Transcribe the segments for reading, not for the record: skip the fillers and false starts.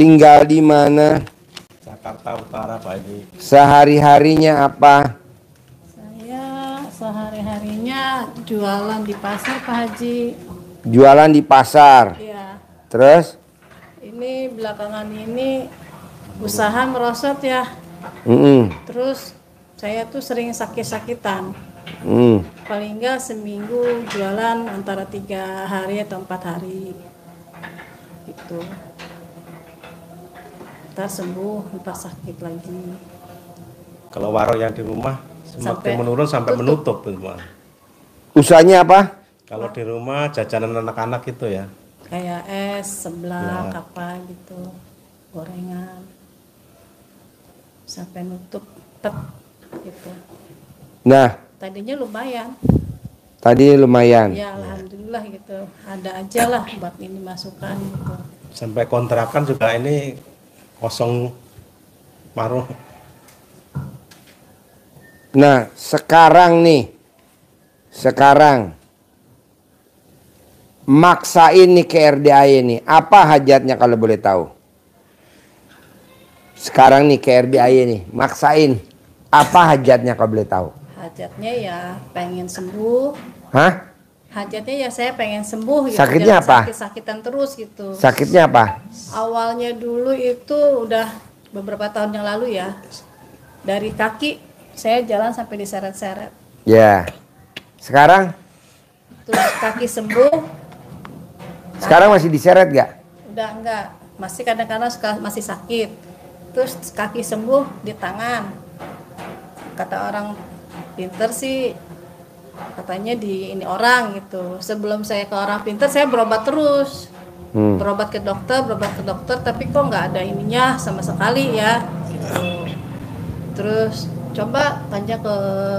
Tinggal di mana? Jakarta Utara, Pak Haji. Sehari-harinya apa? Saya sehari-harinya jualan di pasar, Pak Haji. Jualan di pasar. Ya, Terus? ini belakangan ini usaha merosot ya. Terus saya tuh sering sakit-sakitan. Paling enggak seminggu jualan antara 3 hari atau 4 hari. Gitu. Ntar sembuh, ntar sakit lagi. Kalau warung yang di rumah semakin menurun sampai menutup semua. Usahanya apa? Kalau di rumah jajanan anak-anak itu ya. Kayak es, seblak, apa gitu, gorengan. Sampai nutup, tet, gitu. Nah, Tadinya lumayan. tadi lumayan. Ya alhamdulillah gitu. Ada aja lah buat ini masukan gitu. Sampai kontrakan juga ini kosong warung. Nah, sekarang maksain nih ke RDAY nih. Apa hajatnya kalau boleh tahu? Sekarang nih ke RDAY nih, maksain. Apa hajatnya kalau boleh tahu? Hajatnya ya pengen sembuh. Hah? Hajatnya ya saya pengen sembuh gitu. Sakitnya Jangan apa? Sakit-sakitan terus gitu. Sakitnya apa? Awalnya dulu itu udah beberapa tahun yang lalu ya. Dari kaki saya jalan sampai diseret-seret. Ya. Sekarang? Terus kaki sembuh. Sekarang masih diseret gak? Udah enggak. Masih kadang-kadang masih sakit. Terus kaki sembuh di tangan. Kata orang pinter sih, katanya di ini orang gitu. Sebelum saya ke orang pinter, saya berobat terus. Berobat ke dokter, tapi kok nggak ada ininya sama sekali ya. Gitu. Terus coba tanya ke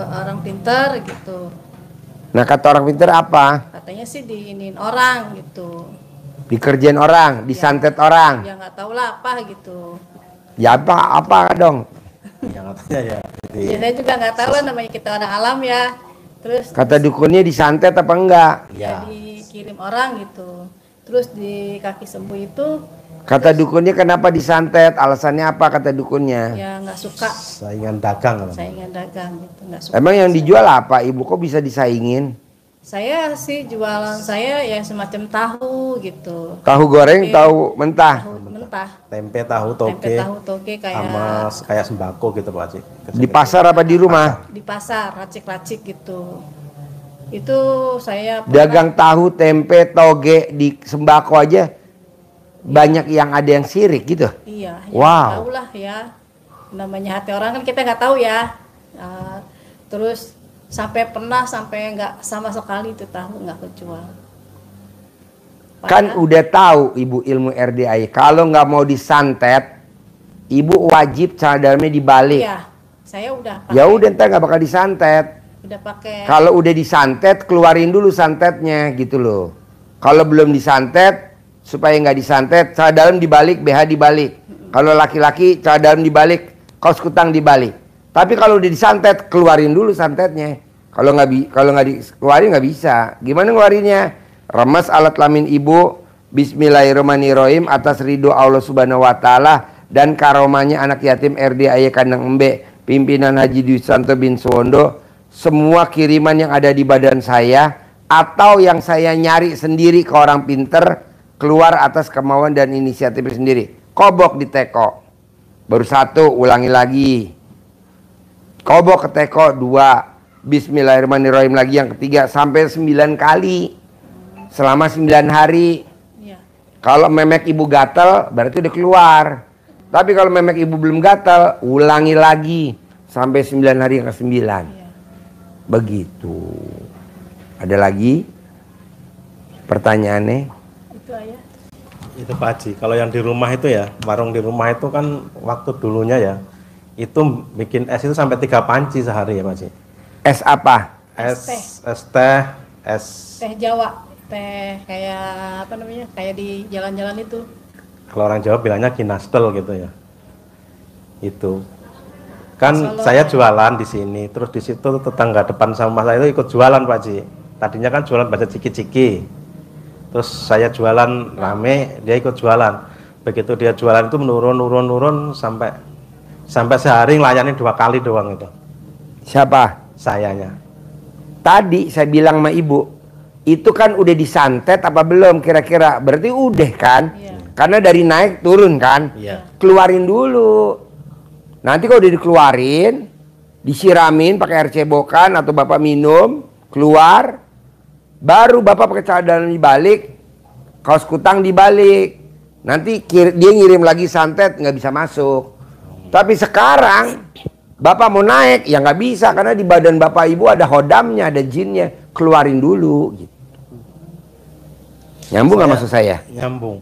orang pinter gitu. Nah, kata orang pinter apa? Katanya sih diinin orang gitu. Dikerjain orang, disantet orang. Ya nggak tahu lah apa gitu. Ya apa dong? Yang katanya ya. Ya saya juga nggak tahu lah, namanya kita orang alam ya. Terus Kata dukunnya disantet apa enggak? ya dikirim orang gitu. Terus di kaki sembuh itu Kata dukunnya kenapa disantet? Alasannya apa kata dukunnya? ya nggak suka Saingan dagang. saingan dagang gitu, nggak suka. Emang yang dijual apa? Ibu kok bisa disaingin? Saya sih jualan saya ya semacam tahu gitu. Tahu goreng, tahu mentah. Tahu mentah. Tempe, tahu, toge. Tempe tahu toge Sama kayak kayak sembako gitu Pak Haji. Di pasar apa di rumah? di pasar racik-racik gitu. Itu saya Dagang tahu, tempe, toge di sembako aja banyak yang ada yang sirik gitu. Iya, ya Wow. tahu lah ya. Namanya hati orang kan kita nggak tahu ya. Terus sampai nggak sama sekali itu tahu nggak kejual. Kan udah tahu ibu ilmu RDAY. Kalau nggak mau disantet, ibu wajib cara dalamnya dibalik. Iya, saya udah pakai. Ya udah ntar nggak bakal disantet. Udah pakai. Kalau udah disantet, keluarin dulu santetnya gitu loh. Kalau belum disantet, supaya nggak disantet, cara dalam dibalik, BH dibalik. Kalau laki-laki, cara dalam dibalik, kaos kutang dibalik. Tapi kalau udah disantet, keluarin dulu santetnya. Kalau nggak dikeluarin nggak bisa. Gimana ngeluarinnya? Remes alat kelamin ibu, Bismillahirrahmanirrahim, atas ridho Allah Subhanahu Wa Taala dan karomanya anak yatim RDAY Kandang Embe, pimpinan Haji Dwi Santo bin Suwondo. Semua kiriman yang ada di badan saya atau yang saya nyari sendiri ke orang pinter, keluar atas kemauan dan inisiatif sendiri. Kobok di teko, baru 1, ulangi lagi. Kobok ke teko 2, Bismillahirrahmanirrahim lagi yang ketiga sampai 9 kali selama 9 hari. Iya. Kalau memek ibu gatel berarti udah keluar. Tapi kalau memek ibu belum gatel, ulangi lagi sampai 9 hari yang ke-9. Iya. Begitu. Ada lagi pertanyaannya? Itu ayah. Itu Pak Haji, kalau yang di rumah itu ya, warung di rumah itu kan waktu dulunya ya, itu bikin es itu sampai 3 panci sehari ya Pak Haji. Es apa? Es teh, es Teh Jawa, teh kayak apa namanya? Kayak di jalan-jalan itu. kalau orang Jawa bilangnya kinastel gitu ya. Itu. Kan Solo. saya jualan di sini, terus di situ tetangga depan sama saya itu ikut jualan Pak Haji. Tadinya kan jualan baca ciki-ciki. Terus saya jualan rame, dia ikut jualan. Begitu dia jualan itu menurun sampai sehari ngelayanin 2 kali doang itu. Siapa? Sayanya. Tadi saya bilang sama ibu, itu kan udah disantet apa belum kira-kira? Berarti udah kan? Iya. Karena dari naik turun kan? Iya. Keluarin dulu. Nanti kalau udah dikeluarin, disiramin pakai air cebokan atau bapak minum, keluar, baru bapak pakai cadar dibalik, kaos kutang dibalik. Nanti dia ngirim lagi santet, nggak bisa masuk. Tapi sekarang bapak mau naik, ya nggak bisa karena di badan bapak ibu ada hodamnya, ada jinnya. Keluarin dulu. Gitu. Nyambung nggak maksud saya? Nyambung.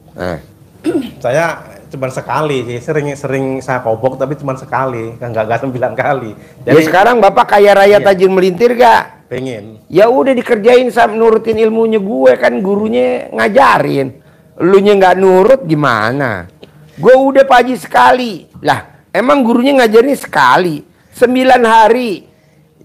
Saya cuma sekali sih, sering saya kobok tapi cuma sekali, nggak 9 kali. Jadi ya sekarang bapak kaya raya tajir melintir gak? Pengen. Ya udah dikerjain sama nurutin ilmunya gue, kan gurunya ngajarin. Elunya nggak nurut gimana? Gue udah Pak Haji sekali. Lah, emang gurunya ngajarin sekali. 9 hari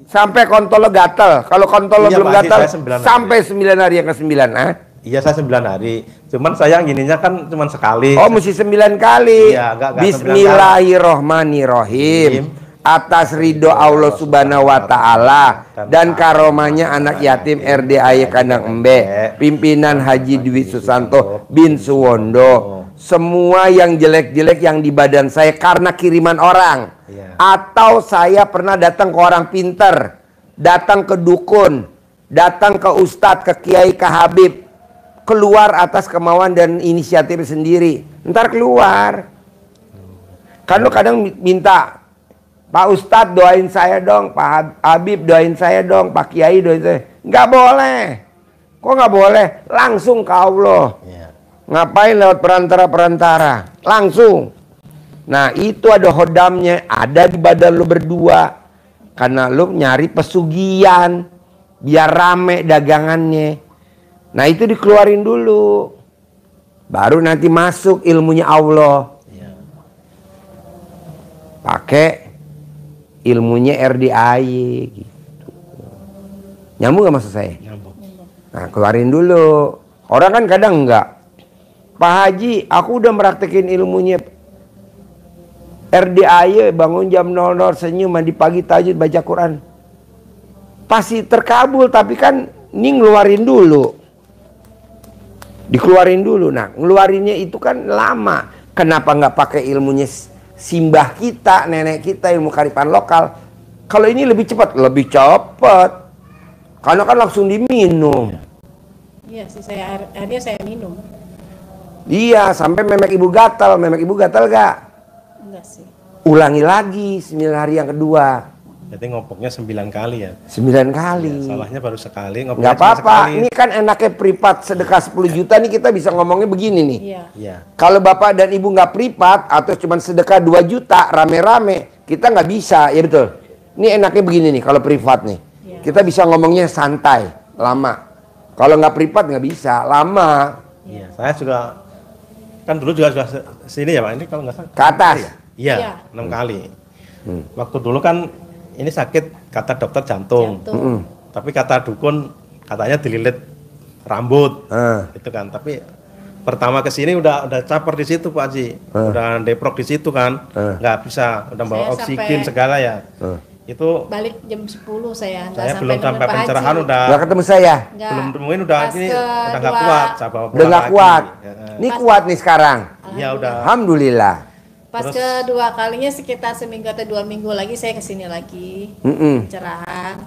sampai kontol lo gatel. Kalau kontol lo belum gatel sampai 9 hari yang ke-9, ah? Iya, saya 9 hari. Cuman saya gininya kan cuma sekali. Oh, mesti 9 kali. Iya, enggak Bismillahirrohmanirrohim. Atas ridho Allah Subhanahu wa Ta'ala dan karomanya anak yatim RDAY Kandang Embe, pimpinan Haji Dwi Susanto bin Suwondo. Semua yang jelek-jelek yang di badan saya karena kiriman orang, atau saya pernah datang ke orang pinter, datang ke dukun, datang ke ustadz, ke kiai, ke habib, keluar atas kemauan dan inisiatif sendiri, ntar keluar. Kan lo kadang minta, Pak Ustadz doain saya dong, Pak Habib doain saya dong, Pak Kiai doain saya. Nggak boleh. Kok nggak boleh? Langsung ke Allah. Ngapain lewat perantara-perantara? Langsung. Nah itu ada hodamnya, ada di badan lo berdua. Karena lo nyari pesugihan, biar rame dagangannya. Nah itu dikeluarin dulu. Baru nanti masuk ilmunya Allah. Pakai ilmunya RDAY gitu. Nyambung gak maksud saya? Nyambung. Nah keluarin dulu. Orang kan kadang enggak. Pak Haji, aku udah meraktekin ilmunya RDAY, bangun jam 00, senyum, mandi pagi, tahajud, baca Quran. Pasti terkabul, tapi kan ini ngeluarin dulu. Dikeluarin dulu. Nah ngeluarinnya itu kan lama. Kenapa nggak pakai ilmunya simbah kita, nenek kita, ilmu kearifan lokal? Kalau ini lebih cepat, karena kan langsung diminum. Iya sih, akhirnya saya minum. Iya, sampai memek ibu gatal gak? Enggak sih. Ulangi lagi 9 hari yang kedua. Jadi ngopoknya 9 kali ya? 9 kali. Ya, salahnya baru sekali, ngopoknya nggak apa-apa, ini kan enaknya privat sedekah 10 juta nih, kita bisa ngomongnya begini nih. Iya. Kalau bapak dan ibu nggak privat atau cuma sedekah 2 juta rame-rame, kita nggak bisa, ya betul. Ini enaknya begini nih kalau privat nih. Iya. Kita bisa ngomongnya santai, lama. Kalau nggak privat nggak bisa, lama. Iya, saya juga kan dulu juga sini ya Pak, ini kalau nggak salah. Ke atas? Iya, Iya. 6 kali. Waktu dulu kan ini sakit kata dokter jantung. Tapi kata dukun katanya dililit rambut. Gitu kan. Tapi pertama ke sini udah caper di situ Pak Haji. Udah deprok di situ kan. Nggak bisa, udah bawa oksigen segala ya. Itu balik jam 10 saya belum sampai pencerahan udah nggak ketemu saya. belum temuin udah ini udah nggak kuat. Udah nggak kuat. Ini kuat nih sekarang. Iya udah. Alhamdulillah. Pas kedua kalinya sekitar seminggu atau 2 minggu lagi saya kesini lagi pencerahan.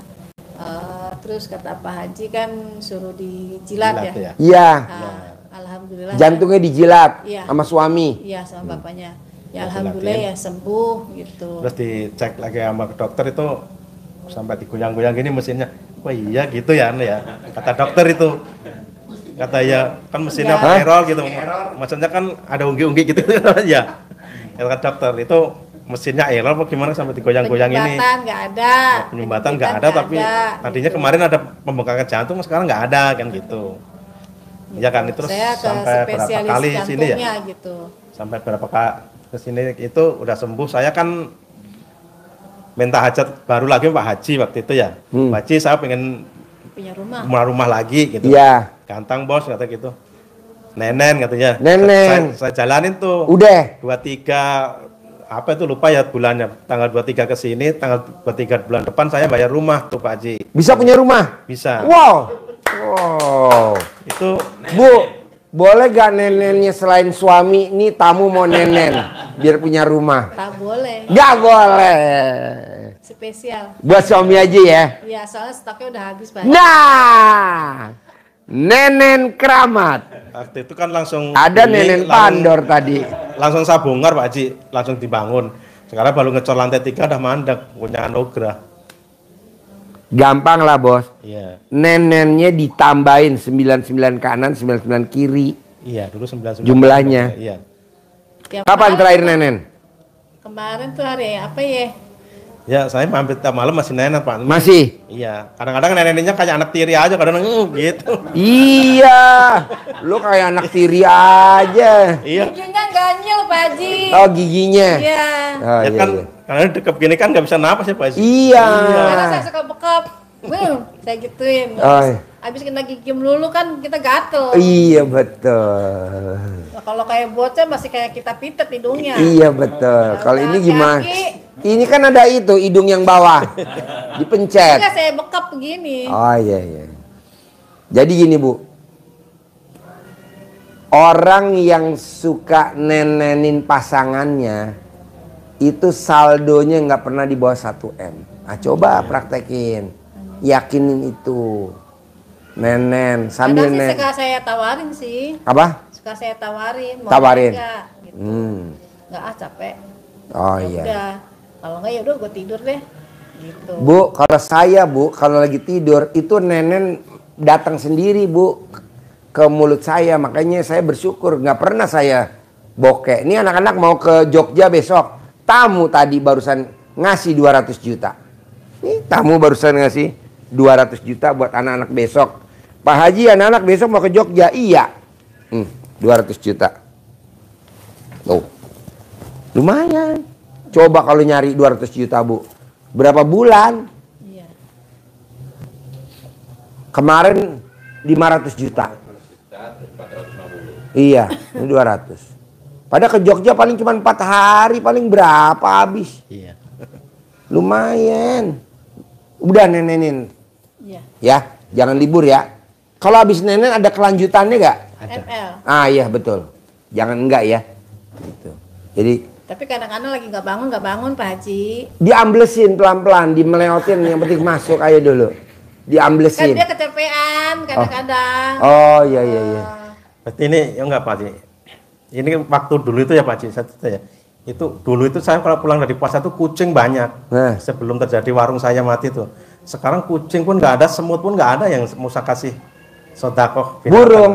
Terus kata Pak Haji kan suruh dijilat ya. Iya. Alhamdulillah. Jantungnya dijilat sama suami. Iya, sama bapaknya. Ya alhamdulillah ya sembuh gitu. Terus dicek lagi sama dokter itu sampai digoyang-goyang gini mesinnya. Wah iya gitu ya, kata dokter itu. Kata ya kan mesinnya error gitu. Maksudnya kan ada unggi-unggi gitu ya. Kata dokter itu mesinnya error apa gimana sampai digoyang-goyang ini. Penyumbatan nggak ada. Penyumbatan nggak ada tapi tadinya kemarin ada pembengkakan jantung sekarang nggak ada kan gitu. Iya kan itu terus saya ke sampai berapa kali sini ya? Gitu. Sampai berapa kali kesini itu udah sembuh. Saya kan minta hajat baru lagi Pak Haji waktu itu ya. Pak Haji saya pengen punya rumah lagi gitu. Iya. Ganteng bos kata gitu. Nenen katanya. Nenen. Saya jalanin tuh. Udah. 23 apa itu lupa ya bulannya. Tanggal 23 ke sini, tanggal 23 bulan depan saya bayar rumah tuh Pak Haji. Bisa punya rumah? Bisa. Wow. Wow. Itu Bu, boleh gak nenennya selain suami ini tamu mau nenen biar punya rumah? Tak boleh. Gak boleh. Spesial. Buat suami aja ya. Iya, soalnya stoknya udah habis Pak. Nah, nenen keramat. waktu itu kan langsung Ada beli, nenen pandor tadi. langsung saya bongkar Pak Haji, langsung dibangun. Sekarang baru ngecor lantai 3 udah mandek, punya anugerah. Gampang lah bos. Iya. Nenennya ditambahin 99 kanan, 99 kiri. Iya, dulu 99. Jumlahnya. Iya. Tiap Kapan hari terakhir tuh- nenen? Kemarin tuh hari apa ya? Ya, saya mampir tiap malam masih nenen Pak. Masih? Iya, kadang-kadang nenennya kayak anak tiri aja, kadang gitu. Iya. Lu kayak anak tiri aja. Iya. Giginya ganjil Pak Haji. Oh giginya. Iya. Oh, Ya iya, kan, iya. karena deket gini kan nggak bisa napas ya Pak Haji. Iya. Karena saya suka bekap. Saya gituin. Oh, iya. Habis kena gigi melulu kan kita gatel. Iya betul. Nah, kalau kayak bocah masih kayak kita pitet hidungnya. Iya betul. Kalau ini gimana? Kaki. Ini kan ada itu hidung yang bawah. Dipencet. Enggak, saya bekap begini. Oh iya iya. Jadi gini Bu. Orang yang suka nenenin pasangannya itu saldonya nggak pernah di bawah 1 M. Nah, coba praktekin. Yakinin itu. Nenen sambil Kadang sih nen. suka saya tawarin sih. Apa? Suka saya tawarin. Mau Tawarin. enggak, gitu. Enggak capek. Oh Ya iya. udah. Kalau enggak ya udah gue tidur deh. Gitu. Bu, kalau saya Bu, kalau lagi tidur itu nenen datang sendiri Bu ke mulut saya, makanya saya bersyukur nggak pernah saya bokeh. Ini anak-anak mau ke Jogja besok, tamu tadi barusan ngasih 200 juta. Nih tamu barusan ngasih 200 juta buat anak-anak besok. Pak Haji, anak-anak besok mau ke Jogja, iya. 200 juta. Tuh, lumayan. Coba kalau nyari 200 juta Bu, berapa bulan? Iya. Kemarin 500 juta. Iya, ini 200. Pada ke Jogja paling cuma 4 hari, paling berapa habis? Iya. Lumayan. Udah nenenin. Iya. Ya, jangan libur ya. Kalau habis nenen ada kelanjutannya gak? Ada. ML. Ah iya betul. Jangan enggak ya. Gitu. Jadi Tapi kadang-kadang lagi nggak bangun Pak Haji. diamblesin pelan-pelan, dimeleotin, yang penting masuk aja dulu. Kan Diamblesin. dia kecapean kadang-kadang. Oh iya iya iya. Berarti ini ya enggak Pak Haji. Ini waktu dulu itu ya Pak Haji, ya. Itu dulu itu saya kalau pulang dari puasa itu kucing banyak. Nah. Sebelum terjadi warung saya mati tuh. Sekarang kucing pun nggak ada, semut pun nggak ada yang mau saya kasih sodakoh. binatang. Burung.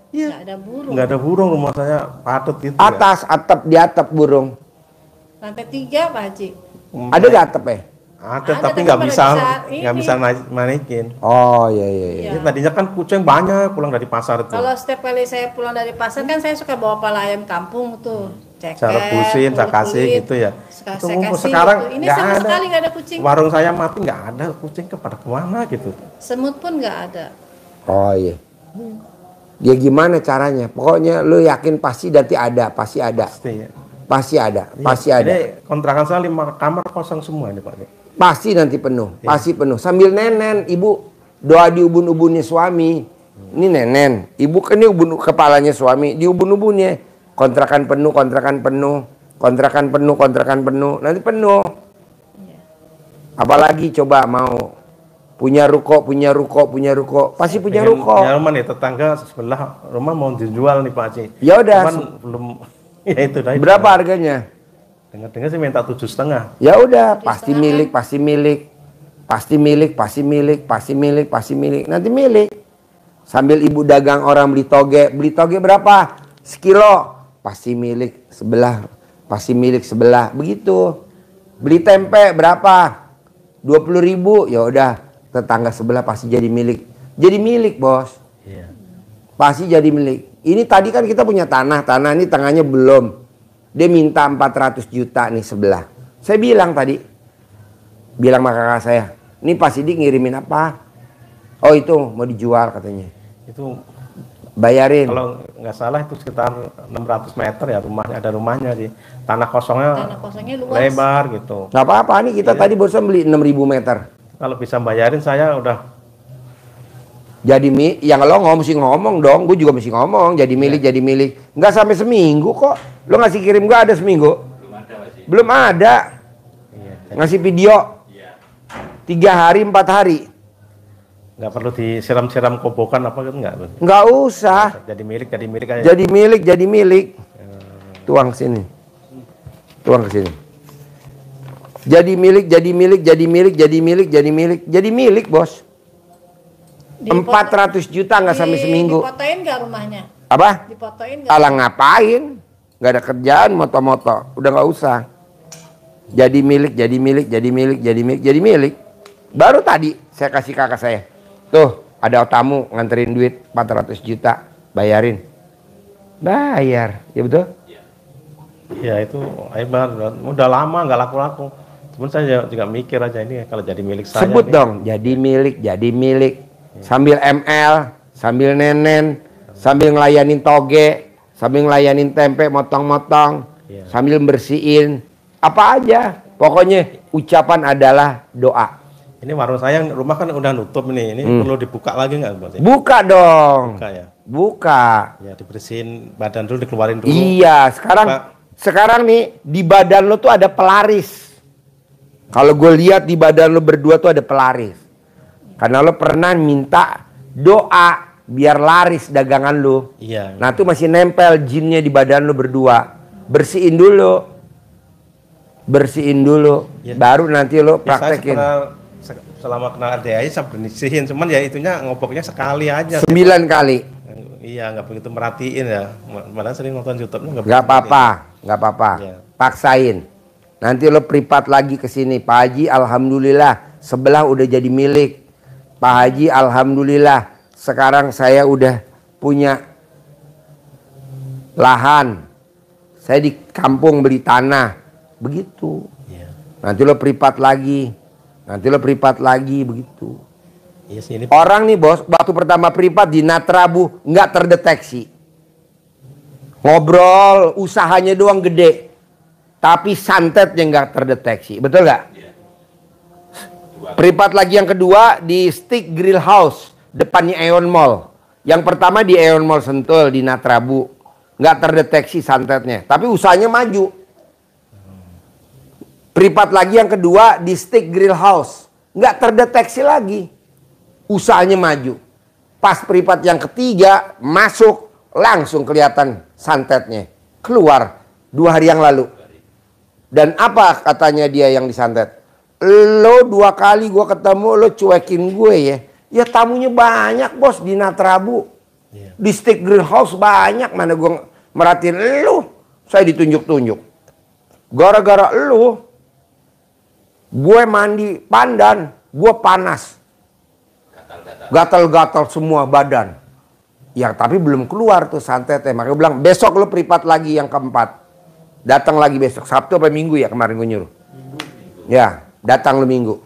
Iya. Nggak ada burung. Nggak ada burung, rumah saya patut gitu. Atas atap, di atap burung. Lantai 3 Pak Haji. Ya. Ada gak atap ya? Ada, Ada, tapi tapi nggak pada bisa bisa nggak ini. bisa naikin. Oh iya iya iya. Iya. Ini tadinya kan kucing banyak pulang dari pasar itu. Kalau setiap kali saya pulang dari pasar kan saya suka bawa pala ayam kampung tuh. Ceker, Saya rebusin, saya kasih kulit-kulit. gitu ya. Suka Itu saya ngumpul. kasih Sekarang gitu. Ini nggak sama ada. sekali nggak ada kucing. Warung saya mati nggak ada kucing kepada kemana gitu. Semut pun nggak ada. Oh iya. Ya gimana caranya? Pokoknya lu yakin pasti nanti ada, pasti ada. Pasti. Ya. Pasti ada, Iya. pasti ada. Ini kontrakan saya 5 kamar kosong semua ini Pak. Pasti nanti penuh, Iya. pasti penuh. Sambil nenen, ibu doa di ubun-ubunnya suami. Ini nenen, ibu kan ini ubun kepalanya suami, di ubun-ubunnya. Kontrakan penuh, kontrakan penuh, kontrakan penuh, kontrakan penuh, nanti penuh. Apalagi coba mau punya ruko, punya ruko, punya ruko, pasti punya Pengen ruko. punya rumah nih, tetangga sebelah rumah mau dijual nih Pak Haji. Ya udah. Cuman belum ya itu dah. Berapa harganya? Dengar-dengar sih minta 7,5. Ya udah, pasti milik, pasti milik. Pasti milik, pasti milik, pasti milik, pasti milik. Nanti milik. Sambil ibu dagang orang beli toge berapa? Sekilo. Pasti milik sebelah, pasti milik sebelah. Begitu. Beli tempe berapa? 20.000. Ya udah, tetangga sebelah pasti jadi milik. Jadi milik, Bos. Iya. Pasti jadi milik. Ini tadi kan kita punya tanah ini tengahnya belum. Dia minta 400 juta nih sebelah. Saya bilang tadi, bilang sama kakak saya, ini Pak Sidik ngirimin apa? Oh itu mau dijual katanya. Itu Bayarin. Kalau nggak salah itu sekitar 600 meter ya rumahnya, ada rumahnya sih. Tanah kosongnya luas. lebar gitu. Nggak apa-apa nih, kita tadi barusan beli 6.000 meter. Kalau bisa bayarin saya udah. Jadi yang lo mesti ngomong dong, gue juga mesti ngomong. Jadi milik. Nggak sampai seminggu kok. Lo ngasih kirim gue ada seminggu? Belum ada. Ngasih video 3 hari 4 hari. Nggak perlu disiram-siram kobokan apa kan nggak? Nggak usah. Jadi milik aja. Jadi milik. Tuang sini. Tuang ke sini. Jadi milik, bos. 400 juta nggak sampai seminggu. Dipotoin nggak rumahnya? Apa? Dipotoin nggak? Alah ngapain? Nggak ada kerjaan, moto-moto. Udah nggak usah. Jadi milik. Baru tadi saya kasih kakak saya. Tuh, ada tamu nganterin duit 400 juta. Bayarin. Bayar. Ya betul? Ya itu hebat. Udah lama nggak laku-laku. Cuman saya juga mikir aja ini kalau jadi milik saya. Sebut nih. dong. Jadi milik. Sambil ML, sambil nenen, sambil ngelayanin toge, sambil ngelayanin tempe, motong-motong, sambil bersihin. Apa aja. Pokoknya ucapan adalah doa. Ini warung saya, rumah kan udah nutup nih. Ini perlu dibuka lagi nggak, Bos? Buka dong. Buka ya. Buka. Ya dibersihin badan dulu, dikeluarin dulu. Iya, sekarang nih di badan lo tuh ada pelaris. Kalau gue lihat di badan lo berdua tuh ada pelaris. Karena lo pernah minta doa biar laris dagangan lo. Iya. Nah tuh masih nempel jinnya di badan lo berdua. Bersihin dulu. Ya. Baru nanti lo praktekin. Saya selama kenal RDI saya bersihin, cuman ya itunya ngoboknya sekali aja. 9 kali. Iya, nggak begitu merhatiin ya. Malah sering nonton YouTube-nya nggak apa-apa. Ya. Paksain. Nanti lo privat lagi ke sini. Pak Haji, alhamdulillah sebelah udah jadi milik. Pak Haji, alhamdulillah sekarang saya udah punya lahan. Saya di kampung beli tanah. Begitu. Ya. Nanti lo privat lagi. Begitu. Yes, ini... Orang nih bos, waktu pertama privat di Natrabu nggak terdeteksi. Ngobrol, usahanya doang gede. Tapi santetnya nggak terdeteksi. Betul nggak? Privat lagi yang kedua di Stick Grill House. Depannya Aeon Mall. Yang pertama di Aeon Mall Sentul di Natrabu. Nggak terdeteksi santetnya. Tapi usahanya maju. Privat lagi yang kedua di Stick Grill House. Nggak terdeteksi lagi. Usahanya maju. Pas privat yang ketiga masuk langsung kelihatan santetnya. Keluar 2 hari yang lalu. Dan apa katanya dia yang disantet? Lo 2 kali gue ketemu lo cuekin gue ya. Ya tamunya banyak bos di Natrabu. Di Stick Grill House banyak. Mana gue merhatiin lo. Saya ditunjuk-tunjuk. Gara-gara lo. Gue mandi pandan, gue panas. Gatal-gatal semua badan. Ya tapi belum keluar tuh santetnya. Makanya bilang besok lo privat lagi yang keempat. Datang lagi besok. Sabtu apa Minggu ya kemarin gue nyuruh. Ya datang lo Minggu.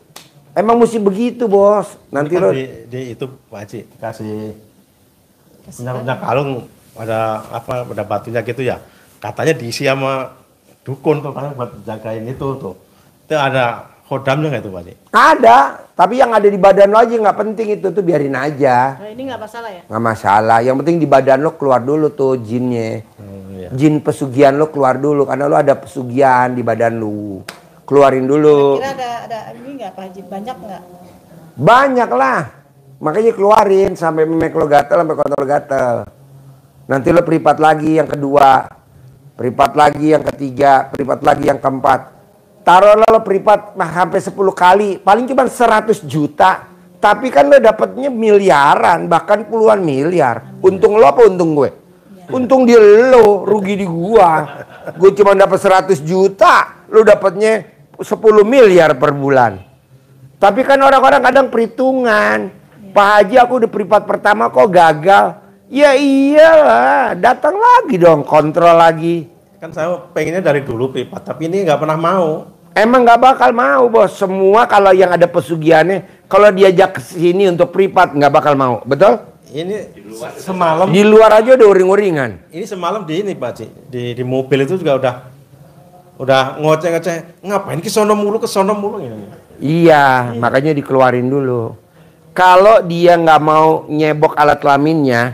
Emang mesti begitu bos. Nanti kan lo di itu Pak Haji kasih punya kalung ada apa, ada batunya gitu ya. Katanya diisi sama dukun tuh kan buat jagain itu tuh. Itu ada kodamnya nggak itu Pak Haji? Ada, tapi yang ada di badan lo aja nggak penting itu tuh biarin aja. Nah, ini nggak masalah ya? Nggak masalah, yang penting di badan lo keluar dulu tuh jinnya. Iya. Jin pesugihan lo keluar dulu, karena lo ada pesugihan di badan lo. Keluarin dulu. Kira ada ini nggak Pak Haji? Banyak nggak? Banyak lah, makanya keluarin sampai memek lo gatel, sampai kotor gatel. Nanti lo privat lagi yang kedua, privat lagi yang ketiga, privat lagi yang keempat. Taruhlah lo privat sampai 10 kali, paling cuma 100 juta. Tapi kan lo dapatnya miliaran, bahkan puluhan miliar. Untung lo apa untung gue? Untung di lo, rugi di gua. Gue cuma dapat 100 juta, lo dapatnya 10 miliar per bulan. Tapi kan orang-orang kadang perhitungan. Pak Haji aku udah privat pertama kok gagal. Ya iyalah, datang lagi dong, kontrol lagi. Kan saya pengennya dari dulu privat, tapi ini nggak pernah mau. Emang nggak bakal mau bos. Semua kalau yang ada pesugihannya, kalau diajak ke sini untuk privat nggak bakal mau, betul? Ini semalam Di luar aja udah uring-uringan. ini semalam di ini Pak Ci, di mobil itu juga udah ngoceh-ngoceh, ngapain ke sono mulu ini. Iya, makanya dikeluarin dulu. Kalau dia nggak mau nyebok alat kelaminnya,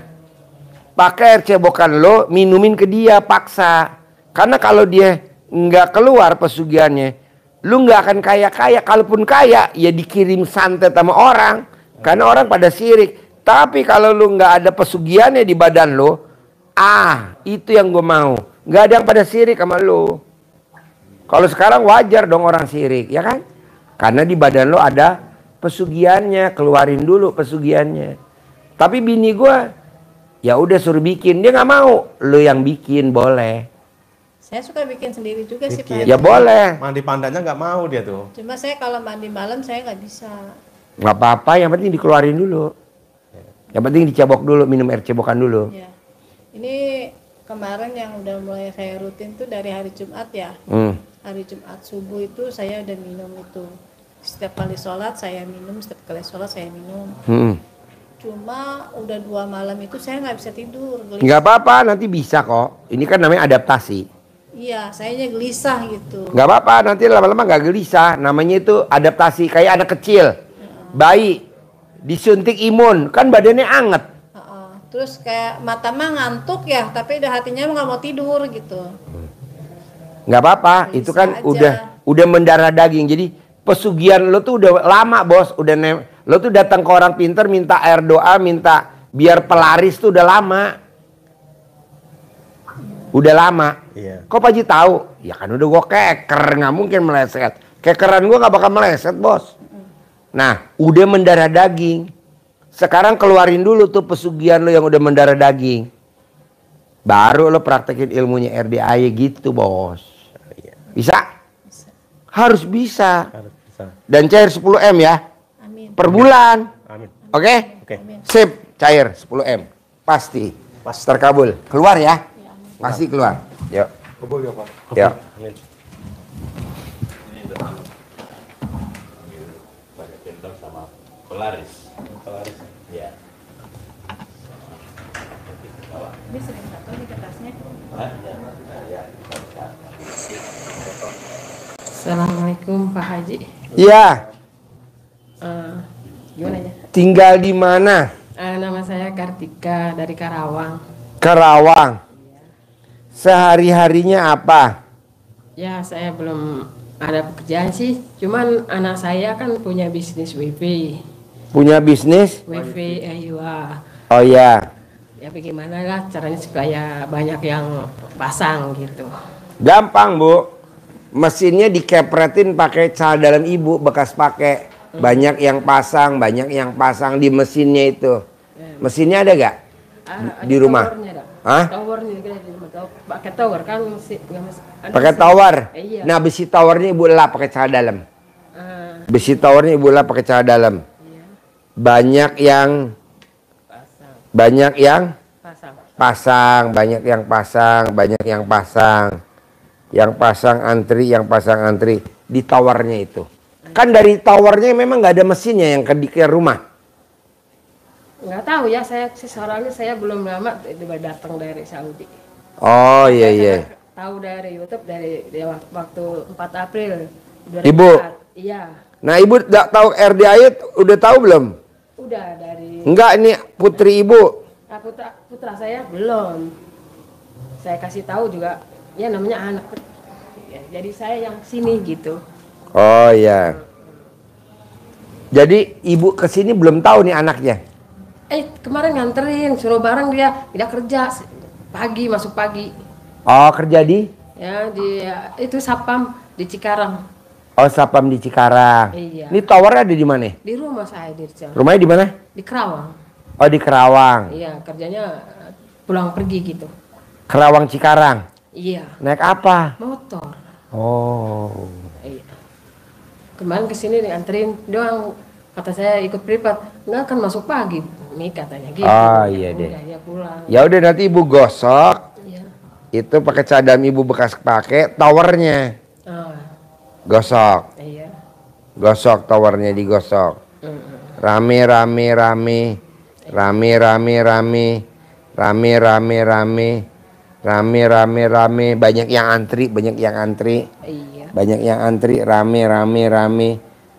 pakai air cebokan lo, minumin ke dia paksa. Karena kalau dia nggak keluar pesugihannya, lu nggak akan kaya-kaya. Kalaupun kaya, ya dikirim santet sama orang. Karena orang pada sirik. Tapi kalau lu nggak ada pesugihannya di badan lu, itu yang gue mau. Nggak ada yang pada sirik sama lu. Kalau sekarang wajar dong orang sirik, ya kan? Karena di badan lu ada pesugihannya, keluarin dulu pesugihannya. Tapi bini gue, ya udah suruh bikin, dia nggak mau. Lu yang bikin boleh. Saya suka bikin sendiri juga sih Pak. Ya boleh. Mandi pandannya nggak mau dia tuh. Cuma saya kalau mandi malam saya nggak bisa. Nggak apa-apa, yang penting dikeluarin dulu. Yang penting dicebok dulu, minum air cebokan dulu. Ya. Ini kemarin yang udah mulai saya rutin tuh dari hari Jumat ya. Hari Jumat subuh itu saya udah minum itu. Setiap kali sholat saya minum, setiap kali sholat saya minum. Cuma udah 2 malam itu saya nggak bisa tidur. Nggak apa-apa, nanti bisa kok. Ini kan namanya adaptasi. Iya, sayanya gelisah gitu. Nggak apa-apa, nanti lama-lama nggak gelisah. Namanya itu adaptasi, kayak anak kecil. Bayi disuntik imun, kan badannya anget. Terus kayak mata mah ngantuk ya, tapi udah hatinya nggak mau tidur gitu. Nggak apa-apa, itu kan aja. udah mendarah daging. Jadi pesugihan lo tuh udah lama bos, lo tuh datang ke orang pinter minta air doa, minta biar pelaris tuh udah lama. Udah lama. Iya. Kok Pak Haji tahu? Ya kan udah gue keker, nggak mungkin meleset. Kekeran gue nggak bakal meleset bos. Nah, udah mendarah daging. Sekarang keluarin dulu tuh pesugihan lo yang udah mendarah daging. Baru lo praktekin ilmunya RDAY gitu bos. Bisa? Harus bisa. Dan cair 10M ya. Amin. Per bulan. Amin. Oke? Oke. Sip, cair 10M. Pasti. Terkabul. Keluar ya? Pasti keluar. Yuk. Kabul ya Pak. Yuk. Amin. Polaris. Ya. Bisa satu di kertasnya. Assalamualaikum Pak Haji. Iya. Gimana ya? Tinggal di mana? Nama saya Kartika dari Karawang. Karawang. Sehari-harinya apa? Ya saya belum ada pekerjaan sih. Cuman anak saya kan punya bisnis wifi. Punya bisnis? Wifi, iya. Oh ya. Ya bagaimana lah caranya supaya banyak yang pasang gitu. Gampang bu. Mesinnya dikepretin pakai cala dalam ibu bekas pakai. Banyak yang pasang di mesinnya itu. Mesinnya ada gak? Di rumah? Hah? Towernya pakai tower kan Pakai tower. Iya. Nah besi towernya ibu lap pakai cala dalam. Besi towernya ibu lap pakai cala dalam. Iya. Banyak yang pasang, banyak yang pasang. Yang pasang antri di towernya itu. Kan dari towernya memang nggak ada mesinnya yang ke rumah. Nggak tahu ya, saya sih soalnya saya belum lama datang dari Saudi. Oh iya iya. Tahu dari YouTube dari waktu 4 April 2004. Ibu. Iya. Nah ibu tahu RDAY udah tahu belum? Udah dari. Enggak, ini putri ibu. Nah, putra saya belum. Saya kasih tahu juga, ya namanya anak. Ya, jadi saya yang sini gitu. Oh iya. Jadi ibu kesini belum tahu nih anaknya. Kemarin nganterin, suruh bareng dia kerja pagi, masuk pagi. Oh kerja di? Ya itu Sapam di Cikarang. Oh Sapam di Cikarang. Iya. Ini towernya ada di mana? Di rumah saya di Cikarang. Rumahnya di mana? Di Kerawang. Oh di Kerawang. Iya, kerjanya pulang pergi gitu. Kerawang Cikarang. Iya. Naik apa? Motor. Oh. Iya. Kemarin kesini dianterin doang. Kata saya ikut privat. Enggak kan masuk pagi. Nih katanya gitu. Oh iya deh. Udah, ya pulang. Ya udah nanti ibu gosok. Iya. Itu pakai cadam ibu bekas pakai towernya. Gosok. Iya. Gosok towernya digosok. Rame. Rame rame rame. Rame rame rame. Rame rame rame. Banyak yang antri, banyak yang antri. Iya. Banyak yang antri, rame rame rame.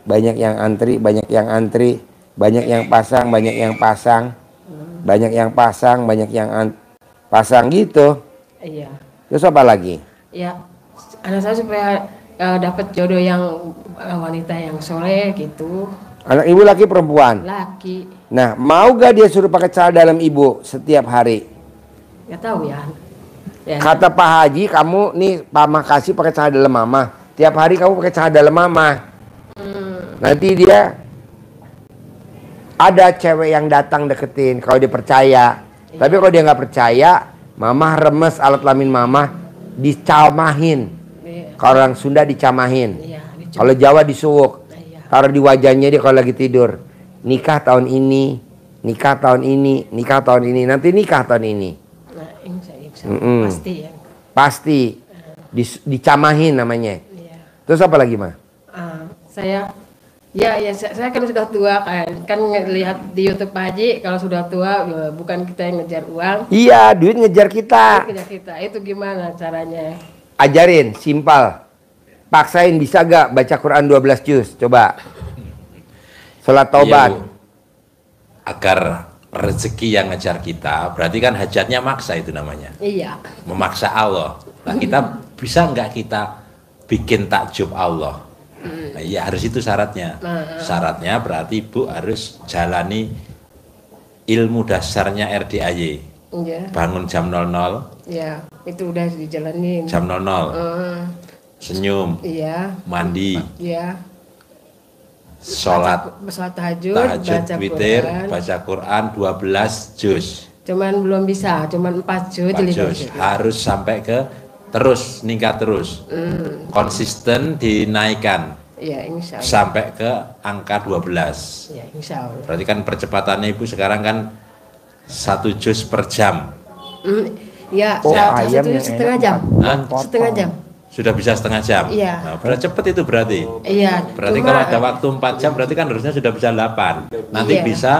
Banyak yang antri, banyak yang antri. Banyak yang pasang, banyak yang pasang. Banyak yang pasang, banyak yang pasang gitu. Iya. Terus apa lagi? Ya, anak saya supaya dapat jodoh yang wanita yang soleh gitu. Anak ibu laki perempuan? Laki. Nah, mau gak dia suruh pakai celana dalam ibu setiap hari? Nggak tahu ya. Ya. Kata Pak Haji, kamu nih Mama kasih pakai celana dalam Mama. Tiap hari kamu pakai celana dalam Mama. Nanti dia ada cewek yang datang deketin kalau dia percaya. Tapi kalau dia nggak percaya, Mama remes alat kelamin Mama dicamahin. Iya. Kalau orang Sunda dicamahin. Iya, Kalau Jawa disuwuk. Iya. Taruh di wajahnya dia kalau lagi tidur. Nikah tahun ini, nikah tahun ini, nikah tahun ini. Nanti nikah tahun ini. Nah, insya pasti ya. Pasti dicamahin namanya. Iya. Terus apa lagi, Ma? Saya saya kan sudah tua kan lihat di YouTube Pak Haji kalau sudah tua bukan kita yang ngejar uang. Iya, duit ngejar kita. Ngejar kita. Itu gimana caranya? Ajarin, simpel. Paksain bisa gak baca Quran 12 juz? Coba. Sholat taubat. Iya, Bu. Agar rezeki yang ngejar kita, berarti kan hajatnya maksa itu namanya. Iya. Memaksa Allah. Nah, kita bisa nggak kita bikin takjub Allah? Nah, ya harus itu syaratnya. Syaratnya berarti Ibu harus jalani ilmu dasarnya RDAY. Iya. Bangun jam 00. Ya, itu udah dijalanin. Jam 00. Senyum. Iya. Mandi. Iya. Sholat tahajud, baca witir, Quran. baca Quran 12 juz. Cuman belum bisa, cuman 4 juz. 4 juz. Harus sampai ke terus, meningkat terus. Konsisten dinaikkan. Iya, insya Allah. Sampai ke angka 12. Iya, insya Allah. Berarti kan percepatannya Ibu sekarang kan 1 juz per jam. Iya, Oh, ayam satu yang juz setengah jam. Hah? Setengah jam. Sudah bisa setengah jam. Iya. Nah, berarti cepet itu berarti. Iya. Berarti cuma- kalau ada waktu 4 jam berarti kan harusnya sudah bisa 8. Nanti Iya. bisa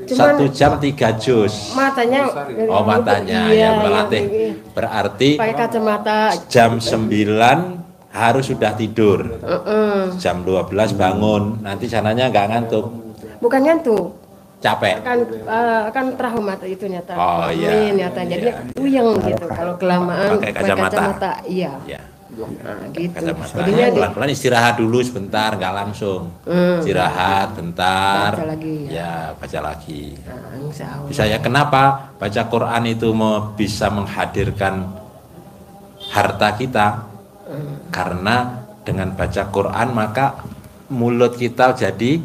Cuman- 1 jam 3 juz. matanya. Oh, matanya Iya, yang melatih. iya. Berarti Pakai kacamata. jam 9 harus sudah tidur. Jam 12 bangun. Nanti sananya nggak ngantuk. Bukan ngantuk. Capek. Kan trauma itu nyata. Oh, iya. Nyata jadi puyeng gitu kalau kelamaan Pakai kacamata. Iya. Ya. Nah, gitu. Kacamata. Jadinya Pelan-pelan istirahat dulu sebentar, nggak langsung. Istirahat bentar. Baca lagi. Ya, baca lagi. Nah, insya Allah. Bisa ya, kenapa baca Quran itu bisa menghadirkan harta kita? Karena dengan baca Quran maka mulut kita jadi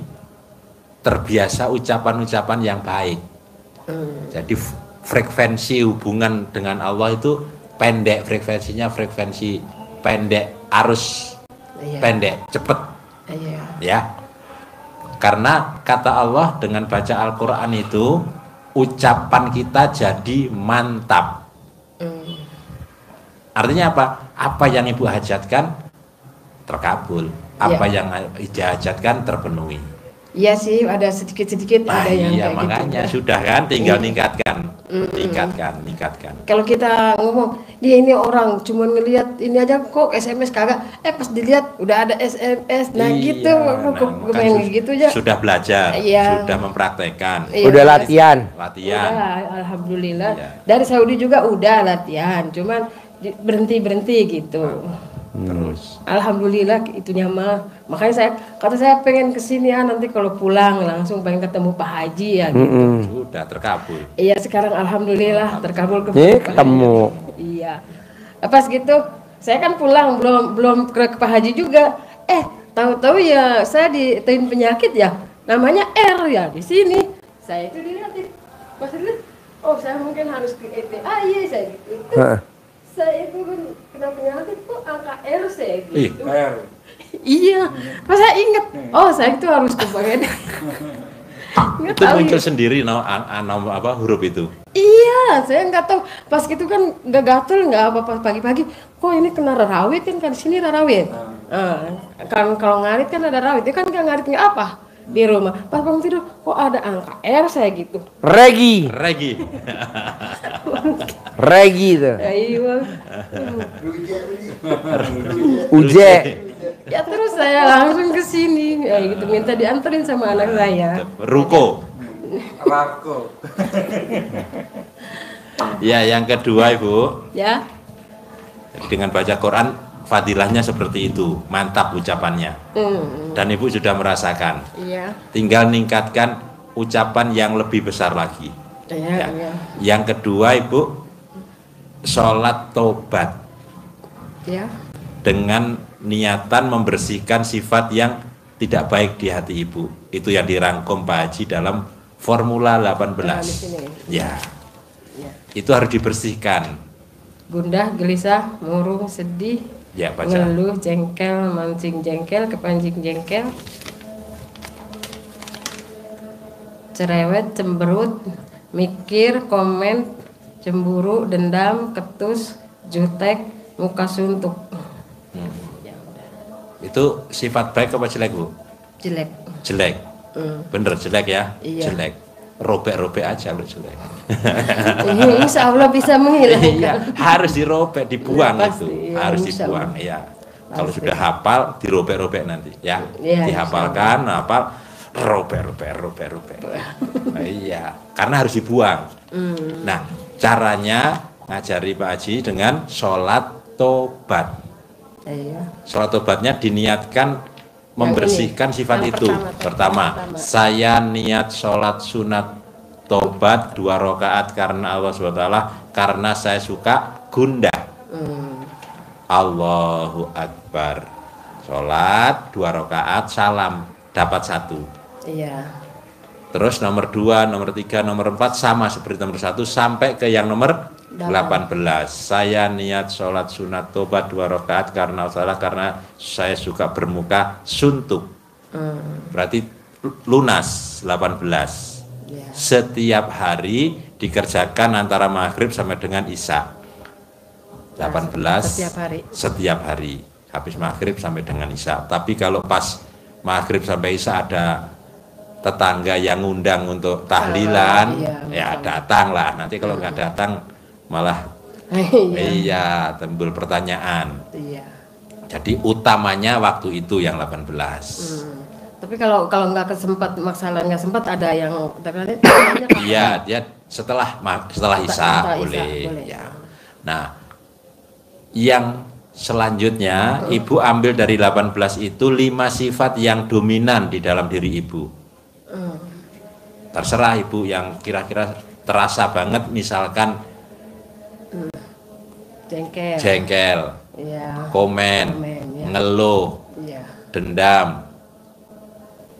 terbiasa ucapan-ucapan yang baik. Jadi frekuensi hubungan dengan Allah itu pendek, frekuensinya frekuensi pendek, arus Iya. pendek, cepet. Iya. Ya, karena kata Allah dengan baca Al-Quran itu ucapan kita jadi mantap. Artinya apa? Apa yang ibu hajatkan terkabul, apa yang dihajatkan terpenuhi. Iya sih, ada sedikit-sedikit Nah, ada yang iya kayak makanya gitu. sudah kan, tinggal tingkatkan, tingkatkan. Kalau kita ngomong, dia ini orang cuma ngelihat ini aja kok SMS kagak. Pas dilihat udah ada SMS. Nah, Iya, gitu. Kok maka main gitu aja. Sudah belajar, Iya. sudah mempraktekkan, Iya. Udah latihan. latihan. Udah, alhamdulillah. Iya. Dari Saudi juga udah latihan, cuman berhenti gitu. Terus. Alhamdulillah itunya mah. Makanya saya pengen kesini nanti kalau pulang langsung pengen ketemu Pak Haji ya gitu. Sudah terkabul. Iya, sekarang alhamdulillah terkabul Ketemu. Iya. Pas gitu saya kan pulang belum ke Pak Haji juga. Tahu-tahu ya saya ditemuin penyakit ya. Namanya R ya di sini. Saya itu dilihatin. Pas lihat, oh saya mungkin harus ke ETA. Iya saya gitu. Saya itu kan kena penyakit kok angka R saya gitu. Iya. Pas saya ingat, oh saya itu harus ke Banged. Nggak Itu tahu muncul ya. sendiri huruf itu. Iya, saya nggak tahu. Pas gitu kan nggak gatel, nggak apa-apa pagi-pagi. Kok ini kena rarawit kan di sini rarawit. Kan kalau ngarit kan ada rawit, itu kan nggak ngarit nggak apa. di rumah. Pas bangun tidur, kok ada angka R saya gitu. Regi tuh. Iya. Uje. Ya terus saya langsung ke sini, ya gitu minta dianterin sama anak saya. Ruko. Ya, yang kedua Ibu, Ya. dengan baca Quran fadilahnya seperti itu, mantap ucapannya. Dan Ibu sudah merasakan. Iya. Tinggal ningkatkan ucapan yang lebih besar lagi. Iya, Ya. iya. Yang kedua Ibu, sholat tobat Ya. dengan niatan membersihkan sifat yang tidak baik di hati Ibu. Itu yang dirangkum Pak Haji dalam Formula 18. Di sini. Ya, Ya. itu harus dibersihkan. Gundah, gelisah, murung, sedih, Ya, baca. ngeluh, jengkel, mancing jengkel, kepancing jengkel, cerewet, cemberut, mikir, komen, cemburu, dendam, ketus, jutek, muka suntuk. Itu sifat baik apa jelek Bu? Jelek. Jelek. Bener jelek ya? Iya. Jelek. Robek-robek aja lu jelek. Insya Allah bisa menghilangkan. Iya, harus dirobek, dibuang Iya, pasti, itu. iya, Harus insya dibuang, Allah. ya. Kalau Pasti. sudah hafal, dirobek-robek nanti, ya. Iya, Dihafalkan, hafal, robek. Iya, karena harus dibuang. Nah, caranya ngajari Pak Haji dengan sholat tobat. Iya. Sholat tobatnya diniatkan membersihkan sifat yang itu. pertama. Saya niat sholat sunat tobat 2 rakaat karena Allah SWT, karena saya suka gundah. Allahu Akbar. Sholat 2 rakaat, salam, dapat 1. Iya. Terus nomor 2, nomor 3, nomor 4 sama seperti nomor 1 sampai ke yang nomor 18. Saya niat sholat sunat tobat 2 rakaat karena salah, karena saya suka bermuka suntuk. Berarti lunas 18. Iya. Setiap hari dikerjakan antara maghrib sampai dengan isya. 18 setiap hari habis maghrib sampai dengan isya. Tapi kalau pas maghrib sampai isya ada tetangga yang ngundang untuk tahlilan, ya datanglah. Nanti kalau nggak datang malah iya timbul pertanyaan. Iya. Jadi utamanya waktu itu yang 18. Tapi kalau nggak kesempat, masalah nggak sempat ada yang Iya, dia setelah isya boleh. boleh. Ya. Nah, yang selanjutnya Ibu ambil dari 18 itu 5 sifat yang dominan di dalam diri Ibu. Terserah Ibu yang kira-kira terasa banget, misalkan jengkel, Iya. komen, ya. ngeluh, Iya. dendam,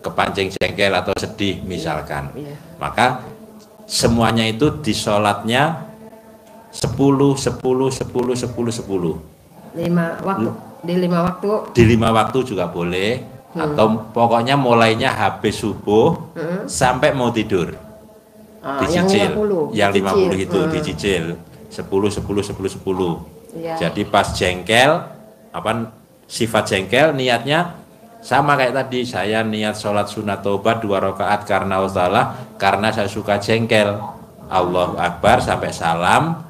kepancing jengkel atau sedih misalkan. Iya. Maka semuanya itu di sholatnya 10, 10, 10, 10, 10. 5 waktu. Di 5 waktu. Di 5 waktu juga boleh. Atau pokoknya mulainya habis subuh sampai mau tidur. Dicicil. Yang 50 itu dicicil. 10, 10, 10, 10. Iya. Jadi pas jengkel, sifat jengkel niatnya sama kayak tadi. Saya niat sholat sunat tobat 2 rakaat karena Allah, karena saya suka jengkel. Allahu Akbar sampai salam,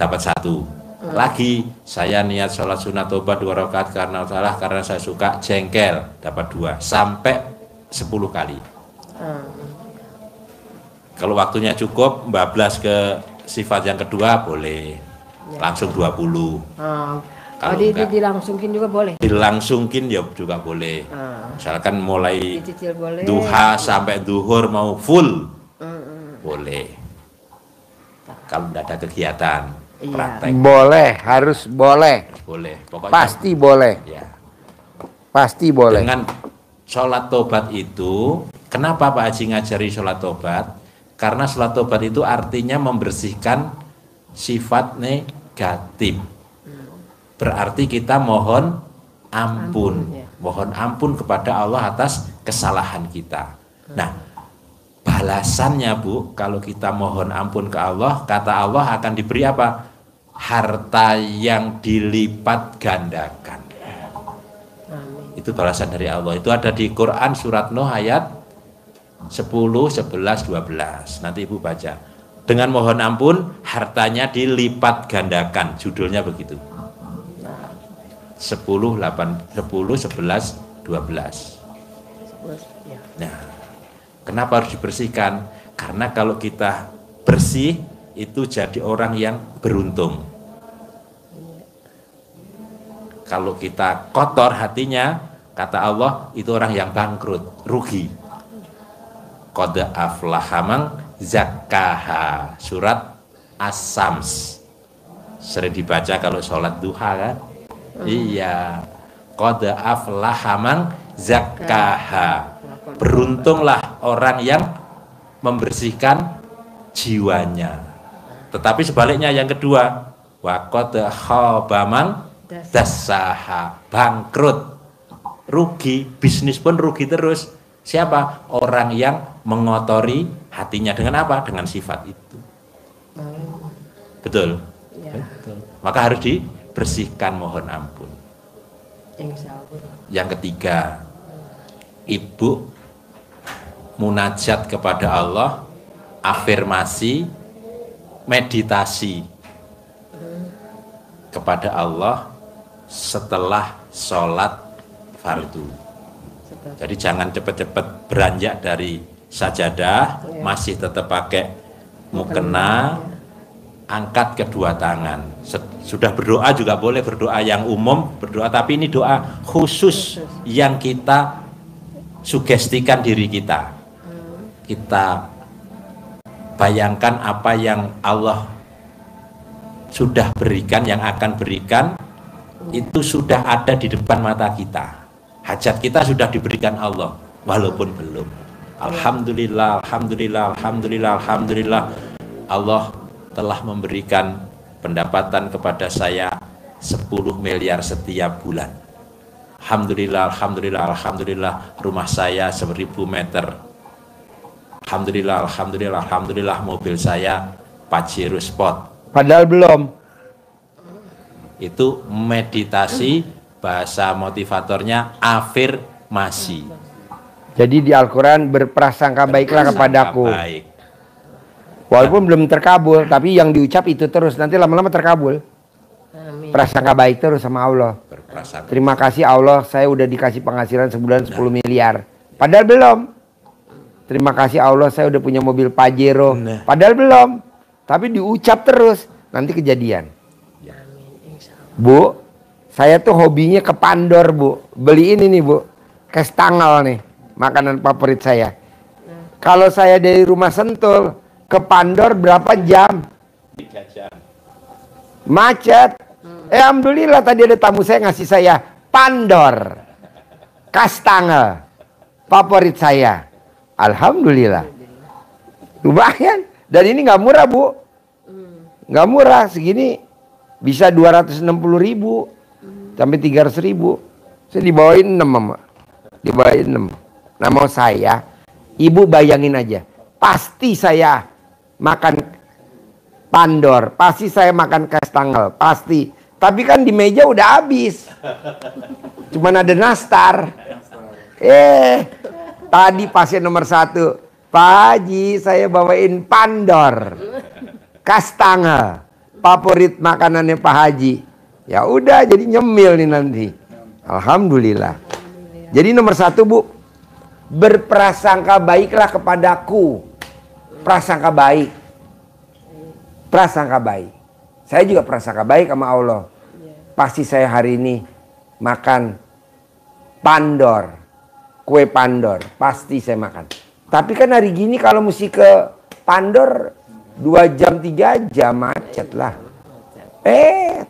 dapat 1. Lagi saya niat sholat sunat tobat 2 rakaat karena Allah, karena saya suka jengkel, dapat 2. Sampai 10 kali. Kalau waktunya cukup, bablas ke sifat yang kedua boleh. Langsung 20. Kalau dilangsungin juga boleh. Dilangsungin ya juga boleh. Misalkan mulai Dicicil boleh. duha sampai duhur mau full, boleh. Kalau tidak ada kegiatan, praktek Boleh, harus boleh. boleh. Pokoknya Pasti boleh. ya. Pasti boleh. Dengan sholat tobat itu, kenapa Pak Haji ngajari sholat tobat? Karena sholat tobat itu artinya membersihkan sifat negatif. Berarti kita mohon ampun. Mohon ampun kepada Allah atas kesalahan kita. Nah, balasannya Bu, kalau kita mohon ampun ke Allah, kata Allah akan diberi apa? Harta yang dilipat gandakan. Itu Itu balasan dari Allah. Itu ada di Quran surat Nuh ayat 10, 11, 12. Nanti Ibu baca. Dengan mohon ampun, hartanya dilipat gandakan. Judulnya begitu. 10, 11, 12. Nah, kenapa harus dibersihkan? Karena kalau kita bersih, itu jadi orang yang beruntung. Kalau kita kotor hatinya, kata Allah, itu orang yang bangkrut, rugi. Qad aflaha man zakkaha, surat As-Sams. Sering dibaca kalau sholat duha kan? Iya. Qad aflaha man zakkaha. Beruntunglah orang yang membersihkan jiwanya. Tetapi sebaliknya yang kedua, wa qad khaba man dassaha, bangkrut, rugi, bisnis pun rugi terus. Siapa? Orang yang mengotori hatinya dengan apa? Dengan sifat itu. Betul? Ya. Betul. Maka harus dibersihkan, mohon ampun. Yang ketiga, ibu munajat kepada Allah, afirmasi, meditasi kepada Allah setelah sholat fardu. Jadi jangan cepat-cepat beranjak dari sajadah, masih tetap pakai mukena, angkat kedua tangan. Sudah berdoa juga boleh, berdoa yang umum, berdoa, tapi ini doa khusus yang kita sugestikan diri kita. Kita bayangkan apa yang Allah sudah berikan, yang akan berikan, itu sudah ada di depan mata kita. Hajat kita sudah diberikan Allah, walaupun belum. Alhamdulillah, alhamdulillah, alhamdulillah, alhamdulillah. Allah telah memberikan pendapatan kepada saya 10 miliar setiap bulan. Alhamdulillah, alhamdulillah, alhamdulillah. Rumah saya 1000 meter. Alhamdulillah, alhamdulillah, alhamdulillah. Mobil saya Pajero Sport. Padahal belum. Itu meditasi, bahasa motivatornya afirmasi. Jadi di Al-Quran berprasangka baiklah kepadaku. Baik. Walaupun belum terkabul, tapi yang diucap itu terus, nanti lama-lama terkabul. Amin. Prasangka baik terus sama Allah. Berprasangka. Terima kasih Allah, saya udah dikasih penghasilan sebulan 10 miliar. Padahal belum. Terima kasih Allah, saya udah punya mobil Pajero. Padahal belum. Tapi diucap terus, nanti kejadian. Bu, saya tuh hobinya ke Pandor, Bu. Beli ini nih, Bu. Kastangel nih, makanan favorit saya. Kalau saya dari rumah Sentul ke Pandor berapa jam? 3 jam. Macet. Alhamdulillah tadi ada tamu saya ngasih saya Pandor. Kastangel. Favorit saya. Alhamdulillah. Lumayan. Dan ini nggak murah, Bu. Nggak murah, segini bisa 260.000 sampai 300.000. Saya dibawain 6, Mama. Dibawain 6. Nah, mau saya, Ibu bayangin aja. Pasti saya makan Pandor, pasti saya makan kastangel, pasti. Tapi kan di meja udah habis. Cuman ada nastar. Tadi pasien nomor 1, Pak Haji, saya bawain Pandor, kastangel, favorit makanannya Pak Haji. Ya udah, jadi nyemil nih nanti. Alhamdulillah. Jadi nomor 1, Bu, berprasangka baiklah kepadaku. Prasangka baik. Prasangka baik. Saya juga prasangka baik sama Allah. Pasti saya hari ini makan Pandor, kue Pandor, pasti saya makan. Tapi kan hari gini kalau mesti ke Pandor 2 jam 3 jam macet lah.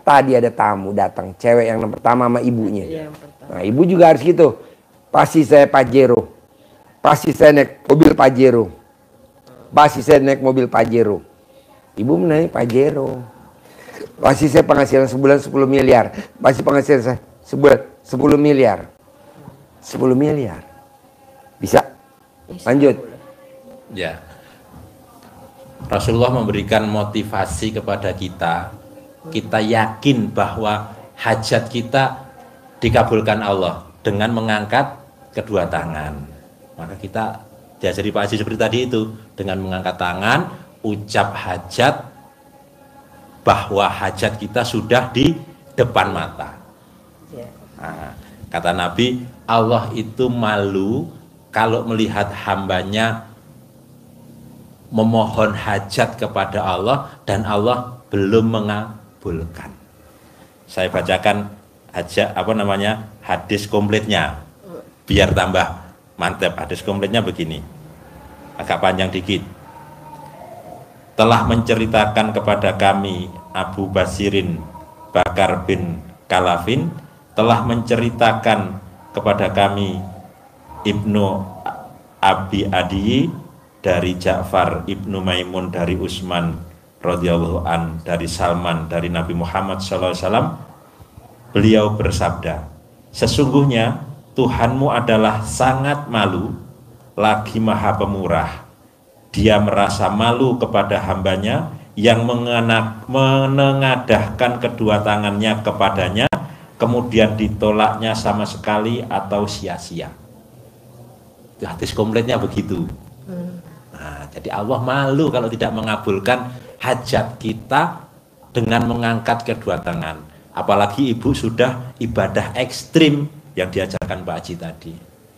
Tadi ada tamu datang, cewek yang pertama sama ibunya. Nah, ibu juga harus gitu. Pasti saya Pajero. Pasti saya naik mobil Pajero. Pasti saya naik mobil Pajero. Ibu naik Pajero. Pasti saya penghasilan sebulan 10 miliar. Pasti penghasilan saya sebulan 10 miliar. 10 miliar. Bisa? Lanjut. Ya. Rasulullah memberikan motivasi kepada kita. Kita yakin bahwa hajat kita dikabulkan Allah dengan mengangkat kedua tangan. Maka kita diajari Pak Haji seperti tadi itu, dengan mengangkat tangan, ucap hajat, bahwa hajat kita sudah di depan mata. Nah, kata Nabi, Allah itu malu kalau melihat hambanya memohon hajat kepada Allah dan Allah belum mengabulkan. Saya bacakan hadis komplitnya biar tambah mantap. Hadis komplitnya begini, agak panjang dikit. Telah menceritakan kepada kami Abu Basirin Bakar bin Kalafin, telah menceritakan kepada kami Ibnu Abi Adi dari Ja'far Ibnu Maimun dari Utsman radhiyallahu an dari Salman dari Nabi Muhammad SAW. Beliau bersabda, sesungguhnya Tuhanmu adalah sangat malu lagi maha pemurah. Dia merasa malu kepada hambanya yang menengadahkan kedua tangannya kepadanya, kemudian ditolaknya sama sekali atau sia-sia. Hadis komplitnya begitu. Nah, jadi Allah malu kalau tidak mengabulkan hajat kita dengan mengangkat kedua tangan. Apalagi ibu sudah ibadah ekstrim yang diajarkan Pak Haji tadi.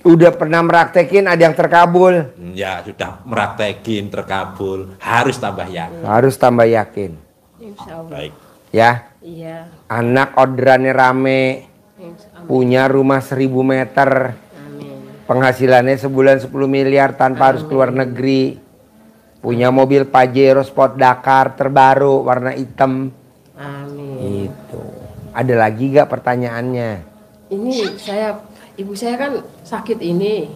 Udah pernah meraktekin ada yang terkabul. Ya sudah meraktekin terkabul, harus tambah yakin. Harus tambah yakin. Insya Allah. Baik. Ya. Iya. Anak orderannya rame. Insya Allah. Punya rumah 1000 meter. Amin. Penghasilannya sebulan 10 miliar tanpa harus keluar negeri. Punya mobil Pajero Sport Dakar terbaru warna hitam. Amin. Itu. Ada lagi gak pertanyaannya? Ini ibu saya kan sakit ini,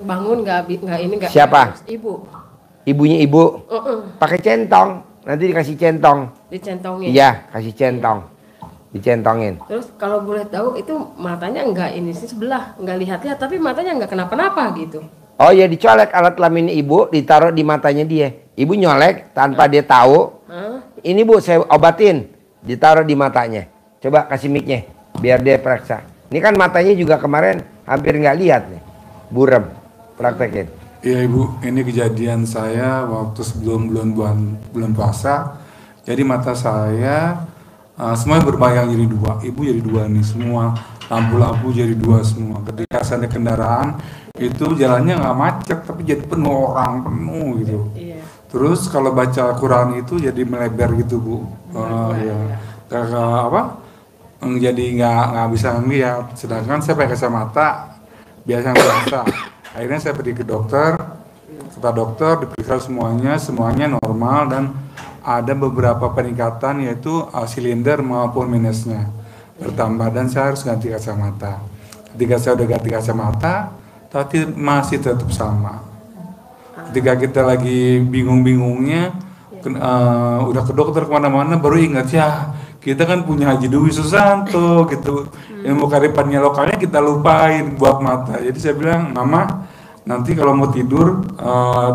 bangun nggak ini nggak. Siapa? Ibu. Ibunya ibu. Pakai centong. Nanti dikasih centong. Dicentongin. Iya, kasih centong. Dicentongin. Terus kalau boleh tahu itu matanya nggak ini sih sebelah, nggak lihat-lihat, tapi matanya nggak kenapa-napa gitu. Oh ya, dicolek alat kelamin ibu, ditaruh di matanya dia. Ibu nyolek tanpa dia tahu. Ini bu, saya obatin. Ditaruh di matanya. Coba kasih mic-nya biar dia periksa. Ini kan matanya juga kemarin hampir nggak lihat nih. Burem. Praktekin. Iya ibu, ini kejadian saya waktu sebelum bulan puasa. Jadi mata saya semuanya berbayang jadi dua. Ibu jadi dua nih semua. Lampu-lampu jadi dua semua. Ketika saya naik kendaraan itu jalannya nggak macet tapi jadi penuh orang, penuh gitu. Iya. Terus kalau baca Quran itu jadi melebar gitu bu. Ya. Jadi nggak bisa ngeliat. Sedangkan saya pakai kacamata biasa. Akhirnya saya pergi ke dokter. Kata dokter diperiksa semuanya normal dan ada beberapa peningkatan yaitu silinder maupun minusnya bertambah dan saya harus ganti kacamata. Ketika saya udah ganti kacamata, tapi masih tetap sama. Ketika kita lagi bingung-bingungnya, udah ke dokter kemana-mana baru ingat ya kita kan punya Haji Dwi Susanto gitu. Ilmu karipannya lokalnya kita lupain buat mata. Jadi saya bilang, Mama nanti kalau mau tidur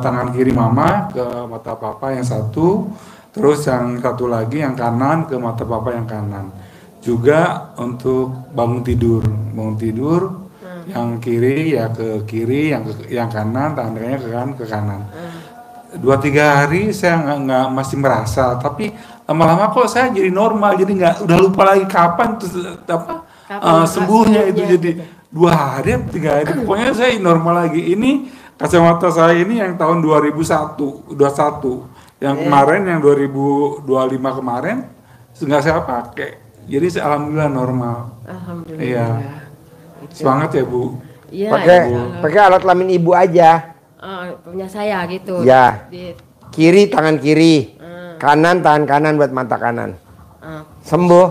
tangan kiri Mama ke mata Papa yang satu, terus yang satu lagi yang kanan ke mata Papa yang kanan. Juga untuk bangun tidur yang kiri ya ke kiri, yang kanan tangannya ke kanan. 2-3 hari saya nggak masih merasa, tapi lama-lama kok saya jadi normal, jadi nggak udah lupa lagi kapan sembuhnya itu jadi 2 hari 3 hari pokoknya saya normal lagi. Ini kacamata saya ini yang tahun 2021 yang kemarin yang 2025 kemarin nggak saya pakai. Jadi alhamdulillah normal. Alhamdulillah. Iya. Semangat ya Bu. Iya. Pakai alat kelamin ibu aja. Punya saya gitu. Ya. Kiri tangan kiri, kanan tangan kanan buat mata kanan. Sembuh.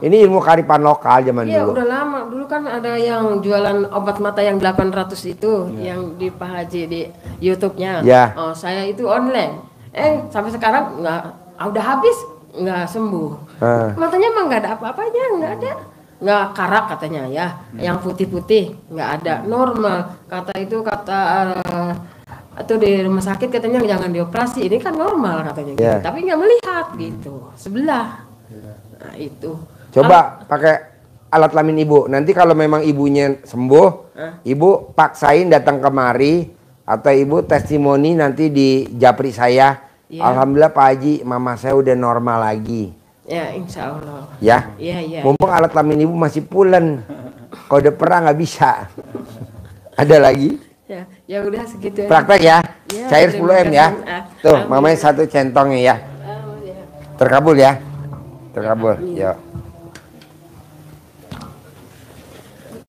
Ini ilmu karipan lokal zaman dulu. Iya udah lama. Dulu kan ada yang jualan obat mata yang 800 itu, yang di Pak Haji di YouTube-nya. Ya. Saya itu online. Sampai sekarang udah habis nggak sembuh. Matanya emang nggak ada apa-apanya, nggak ada. Nggak karak katanya ya, yang putih-putih nggak ada, normal. Kata atau di rumah sakit katanya jangan dioperasi, ini kan normal katanya gitu. Tapi nggak melihat gitu sebelah. Nah itu coba pakai alat kelamin ibu. Nanti kalau memang ibunya sembuh, ibu paksain datang kemari atau ibu testimoni nanti di japri saya. Alhamdulillah Pak Haji, mama saya udah normal lagi. Ya, insya Allah. Ya. Iya. Mumpung alat kelamin ibu masih pulen. Kalau udah pernah nggak bisa. Ada lagi? Ya udah segitu. Praktek ya. Ya, Cair 10 M ya. Tuh, mamanya 1 centongnya ya. Terkabul ya. Terkabul. Ya.